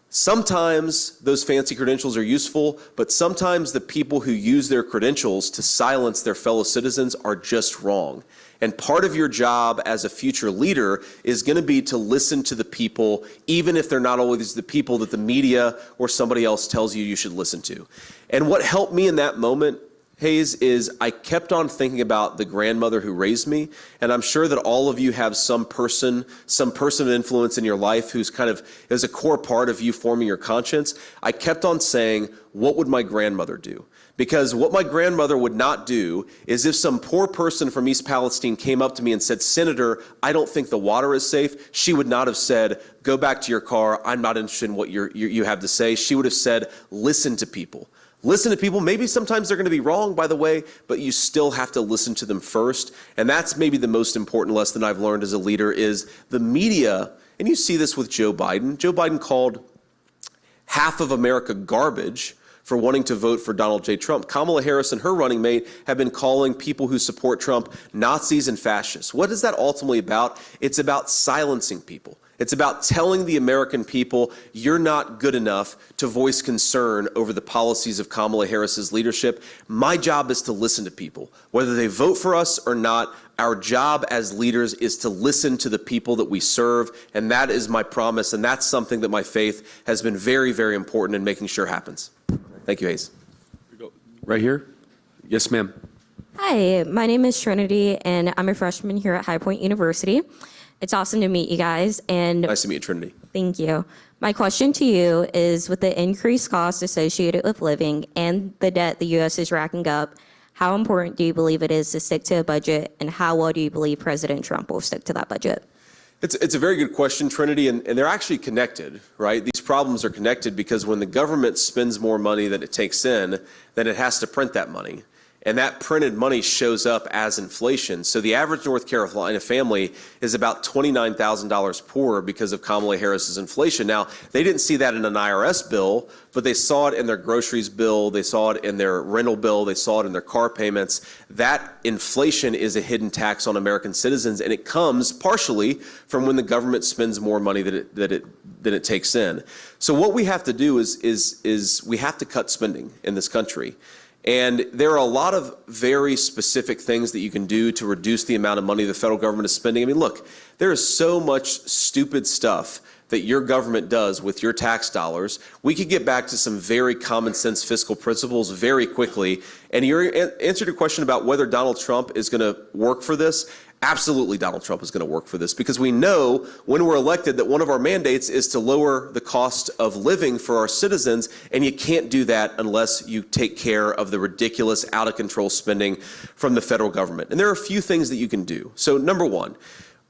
Sometimes those fancy credentials are useful, but sometimes the people who use their credentials to silence their fellow citizens are just wrong. And part of your job as a future leader is going to be to listen to the people, even if they're not always the people that the media or somebody else tells you you should listen to. And what helped me in that moment, Hayes, is I kept on thinking about the grandmother who raised me, and I'm sure that all of you have some person of influence in your life who's kind of is a core part of you forming your conscience. I kept on saying, what would my grandmother do? Because what my grandmother would not do is if some poor person from East Palestine came up to me and said, Senator, I don't think the water is safe, she would not have said, go back to your car, I'm not interested in what you have to say. She would have said, listen to people. Listen to people. Maybe sometimes they're going to be wrong, by the way, but you still have to listen to them first. And that's maybe the most important lesson I've learned as a leader is the media, and you see this with Joe Biden. Joe Biden called half of America garbage for wanting to vote for Donald J. Trump. Kamala Harris and her running mate have been calling people who support Trump Nazis and fascists. What is that ultimately about? It's about silencing people. It's about telling the American people you're not good enough to voice concern over the policies of Kamala Harris's leadership. My job is to listen to people. Whether they vote for us or not, our job as leaders is to listen to the people that we serve, and that is my promise, and that's something that my faith has been very, very important in making sure happens. Thank you, Hayes. Right here. Yes, ma'am. Hi, my name is Trinity, and I'm a freshman here at High Point University. It's awesome to meet you guys. And nice to meet you, Trinity. Thank you. My question to you is, with the increased costs associated with living and the debt the U.S. is racking up, how important do you believe it is to stick to a budget, and how well do you believe President Trump will stick to that budget? It's a very good question, Trinity, and they're actually connected, right? These problems are connected because when the government spends more money than it takes in, then it has to print that money. And that printed money shows up as inflation. So the average North Carolina family is about $29,000 poorer because of Kamala Harris's inflation. Now, they didn't see that in an IRS bill, but they saw it in their groceries bill, they saw it in their rental bill, they saw it in their car payments. That inflation is a hidden tax on American citizens, and it comes partially from when the government spends more money than it takes in. So what we have to do is we have to cut spending in this country. And there are a lot of very specific things that you can do to reduce the amount of money the federal government is spending. I mean, look, there is so much stupid stuff that your government does with your tax dollars. We could get back to some very common sense fiscal principles very quickly. And your answer to your question about whether Donald Trump is going to work for this, absolutely Donald Trump is going to work for this, because we know when we're elected that one of our mandates is to lower the cost of living for our citizens, and you can't do that unless you take care of the ridiculous, out-of-control spending from the federal government. And there are a few things that you can do. So number one,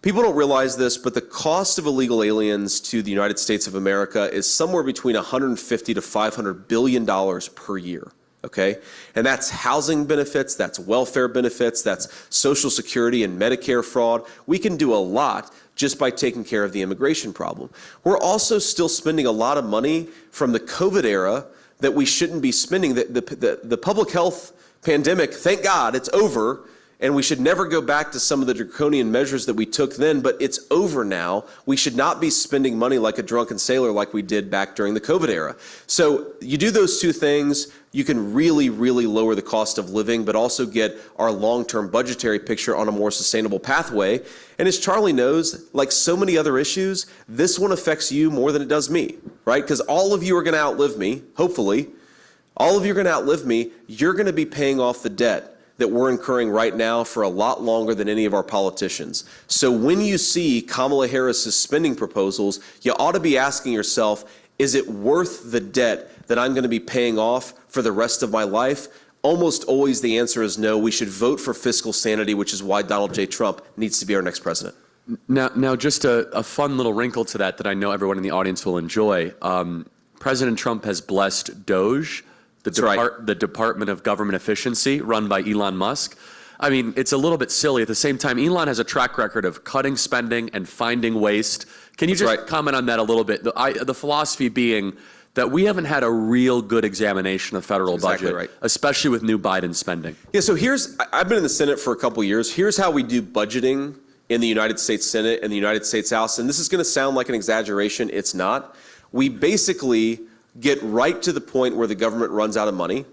people don't realize this, but the cost of illegal aliens to the United States of America is somewhere between $150 to $500 billion per year. Okay? And that's housing benefits, that's welfare benefits, that's Social Security and Medicare fraud. We can do a lot just by taking care of the immigration problem. We're also still spending a lot of money from the COVID era that we shouldn't be spending. The public health pandemic, thank God, it's over. And we should never go back to some of the draconian measures that we took then, but it's over now. We should not be spending money like a drunken sailor like we did back during the COVID era. So you do those two things, you can really, really lower the cost of living, but also get our long-term budgetary picture on a more sustainable pathway. And as Charlie knows, like so many other issues, this one affects you more than it does me, right? Because all of you are going to outlive me, hopefully. All of you are going to outlive me. You're going to be paying off the debt that we're incurring right now for a lot longer than any of our politicians. So when you see Kamala Harris's spending proposals, you ought to be asking yourself, is it worth the debt that I'm going to be paying off for the rest of my life? Almost always the answer is no. We should vote for fiscal sanity, which is why Donald J. Trump needs to be our next president. Now just a fun little wrinkle to that I know everyone in the audience will enjoy. President Trump has blessed Doge, the Department of Government Efficiency, run by Elon Musk. I mean, it's a little bit silly. At the same time, Elon has a track record of cutting spending and finding waste. Can you just comment on that a little bit? The philosophy being that we haven't had a real good examination of federal budget, especially with new Biden spending. Yeah, so I've been in the Senate for a couple years. Here's how we do budgeting in the United States Senate and the United States House. And this is going to sound like an exaggeration. It's not. We basically get right to the point where the government runs out of money,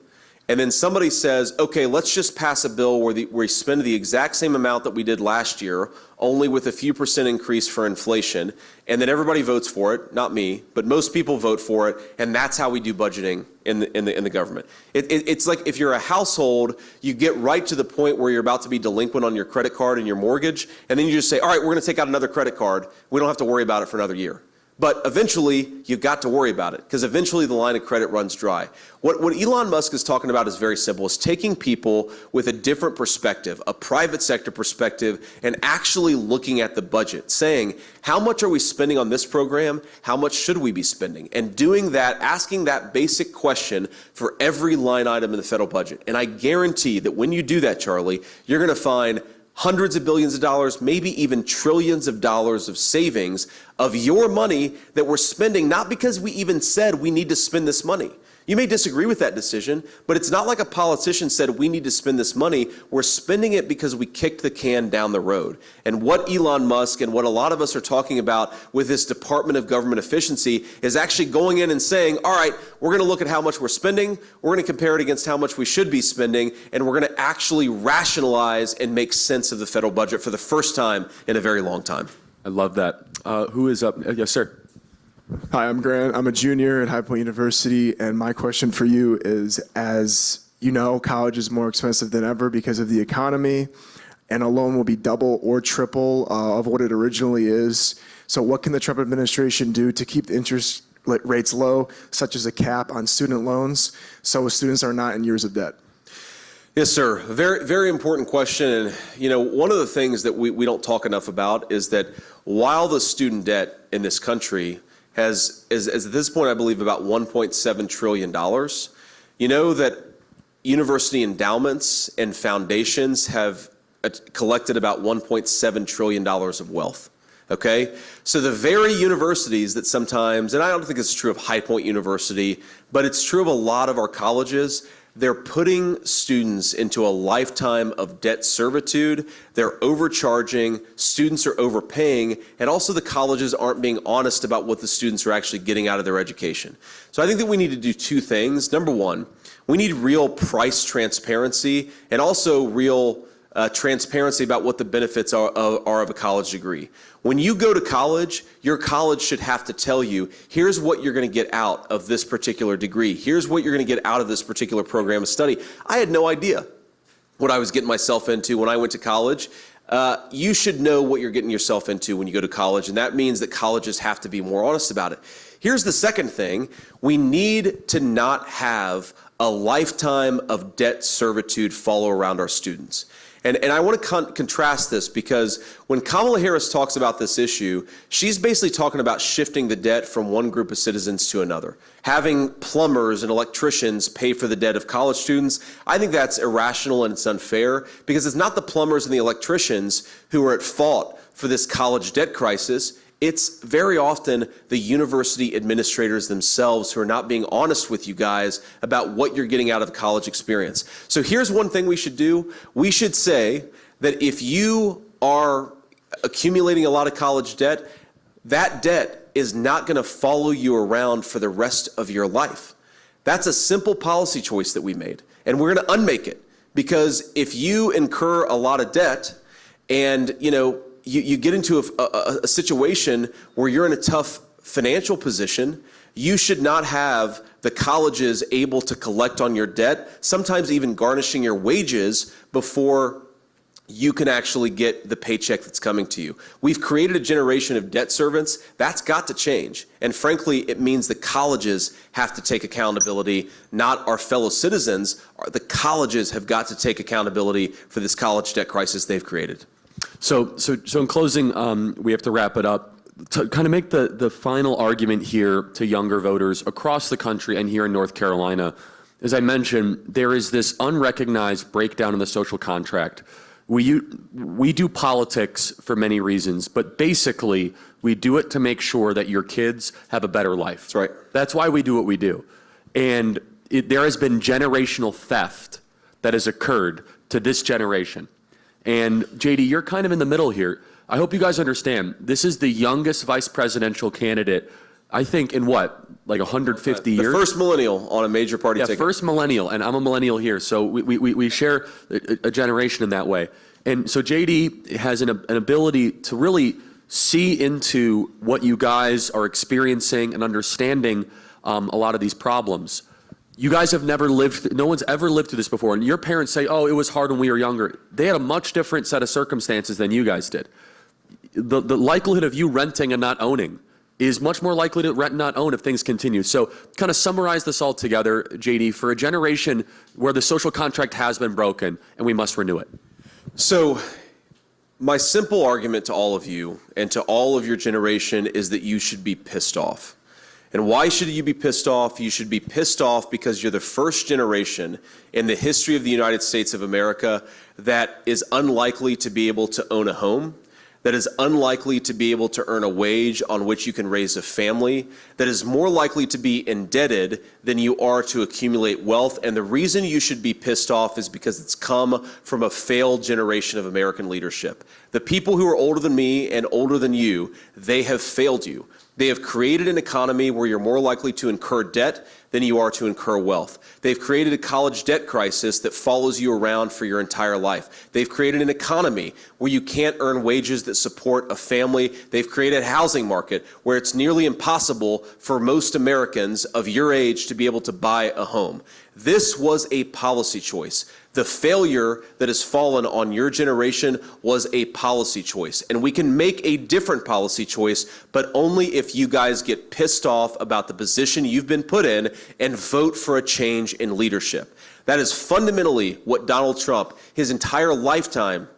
and then somebody says, okay, let's just pass a bill where we spend the exact same amount that we did last year, only with a few percent increase for inflation, and then everybody votes for it, not me, but most people vote for it, and that's how we do budgeting in the government. It's like if you're a household, you get right to the point where you're about to be delinquent on your credit card and your mortgage, and then you just say, all right, we're going to take out another credit card. We don't have to worry about it for another year. But eventually, you've got to worry about it because eventually the line of credit runs dry. What Elon Musk is talking about is very simple. It's taking people with a different perspective, a private sector perspective, and actually looking at the budget, saying, how much are we spending on this program? How much should we be spending? And doing that, asking that basic question for every line item in the federal budget. And I guarantee that when you do that, Charlie, you're going to find hundreds of billions of dollars, maybe even trillions of dollars of savings of your money that we're spending, not because we even said we need to spend this money. You may disagree with that decision, but it's not like a politician said we need to spend this money. We're spending it because we kicked the can down the road. And what Elon Musk and what a lot of us are talking about with this Department of Government Efficiency is actually going in and saying, all right, we're going to look at how much we're spending, we're going to compare it against how much we should be spending, and we're going to actually rationalize and make sense of the federal budget for the first time in a very long time. I love that. Who is up? Yes, sir. Hi, I'm Grant. I'm a junior at High Point University, and my question for you is, as you know, college is more expensive than ever because of the economy, and a loan will be double or triple of what it originally is. So what can the Trump administration do to keep the interest rates low, such as a cap on student loans, so students are not in years of debt? Yes, sir. Very, very important question. And, you know, one of the things that we don't talk enough about is that while the student debt in this country is at this point, I believe, about $1.7 trillion. You know that university endowments and foundations have collected about $1.7 trillion of wealth. Okay? So the very universities that sometimes, and I don't think it's true of High Point University, but it's true of a lot of our colleges, they're putting students into a lifetime of debt servitude. They're overcharging, students are overpaying, and also the colleges aren't being honest about what the students are actually getting out of their education. So I think that we need to do two things. Number one, we need real price transparency and also real transparency about what the benefits are of a college degree. When you go to college, your college should have to tell you, here's what you're going to get out of this particular degree. Here's what you're going to get out of this particular program of study. I had no idea what I was getting myself into when I went to college. You should know what you're getting yourself into when you go to college, and that means that colleges have to be more honest about it. Here's the second thing. We need to not have a lifetime of debt servitude follow around our students. And I want to contrast this because when Kamala Harris talks about this issue, she's basically talking about shifting the debt from one group of citizens to another. Having plumbers and electricians pay for the debt of college students, I think that's irrational and it's unfair because it's not the plumbers and the electricians who are at fault for this college debt crisis. It's very often the university administrators themselves who are not being honest with you guys about what you're getting out of the college experience. So here's one thing we should do. We should say that if you are accumulating a lot of college debt, that debt is not going to follow you around for the rest of your life. That's a simple policy choice that we made, and we're going to unmake it because if you incur a lot of debt and, you get into a situation where you're in a tough financial position, you should not have the colleges able to collect on your debt, sometimes even garnishing your wages before you can actually get the paycheck that's coming to you. We've created a generation of debt servants. That's got to change. And frankly, it means the colleges have to take accountability, not our fellow citizens. The colleges have got to take accountability for this college debt crisis they've created. So in closing, we have to wrap it up. To kind of make the final argument here to younger voters across the country and here in North Carolina, as I mentioned, there is this unrecognized breakdown in the social contract. We do politics for many reasons, but basically we do it to make sure that your kids have a better life. That's right. That's why we do what we do. And there has been generational theft that has occurred to this generation. And JD, you're kind of in the middle here. I hope you guys understand, this is the youngest vice presidential candidate, I think, in what, like 150 years? The first millennial on a major party ticket. Yeah, first millennial, and I'm a millennial here, so we share a generation in that way. And so JD has an ability to really see into what you guys are experiencing and understanding a lot of these problems. You guys have never lived, no one's ever lived through this before. And your parents say, oh, it was hard when we were younger. They had a much different set of circumstances than you guys did. The likelihood of you renting and not owning is much more likely to rent and not own if things continue. So kind of summarize this all together, JD, for a generation where the social contract has been broken and we must renew it. So my simple argument to all of you and to all of your generation is that you should be pissed off. And why should you be pissed off? You should be pissed off because you're the first generation in the history of the United States of America that is unlikely to be able to own a home, that is unlikely to be able to earn a wage on which you can raise a family, that is more likely to be indebted than you are to accumulate wealth. And the reason you should be pissed off is because it's come from a failed generation of American leadership. The people who are older than me and older than you, they have failed you. They have created an economy where you're more likely to incur debt than you are to incur wealth. They've created a college debt crisis that follows you around for your entire life. They've created an economy where you can't earn wages that support a family. They've created a housing market where it's nearly impossible for most Americans of your age to be able to buy a home. This was a policy choice. The failure that has fallen on your generation was a policy choice. And we can make a different policy choice, but only if you guys get pissed off about the position you've been put in and vote for a change in leadership. That is fundamentally what Donald Trump, his entire lifetime,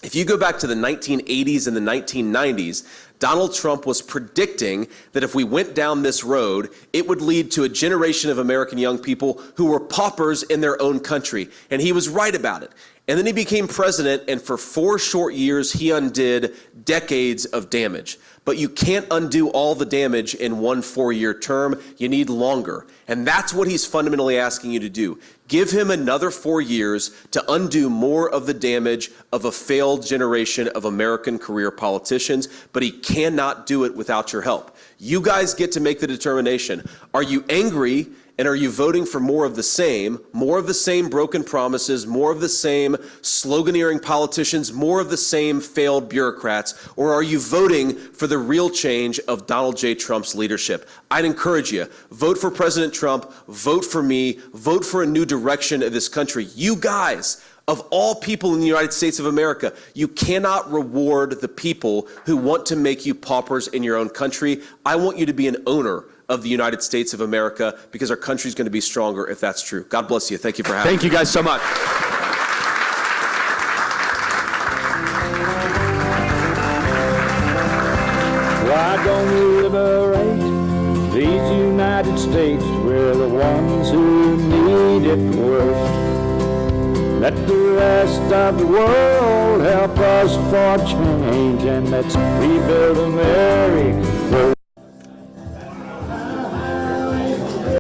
if you go back to the 1980s and the 1990s, Donald Trump was predicting that if we went down this road, it would lead to a generation of American young people who were paupers in their own country. And he was right about it. And then he became president, and for 4 short years, he undid decades of damage. But you can't undo all the damage in one 4-year term. You need longer. And that's what he's fundamentally asking you to do. Give him another 4 years to undo more of the damage of a failed generation of American career politicians, but he cannot do it without your help. You guys get to make the determination. Are you angry? And are you voting for more of the same broken promises, more of the same sloganeering politicians, more of the same failed bureaucrats? Or are you voting for the real change of Donald J. Trump's leadership? I'd encourage you, vote for President Trump, vote for me, vote for a new direction of this country. You guys, of all people in the United States of America, you cannot reward the people who want to make you paupers in your own country. I want you to be an owner of the United States of America, because our country is going to be stronger if that's true. God bless you. Thank you for having me. Thank you guys so much. Why don't we liberate these United States? We're the ones who need it worst. Let the rest of the world help us for change, and let's rebuild America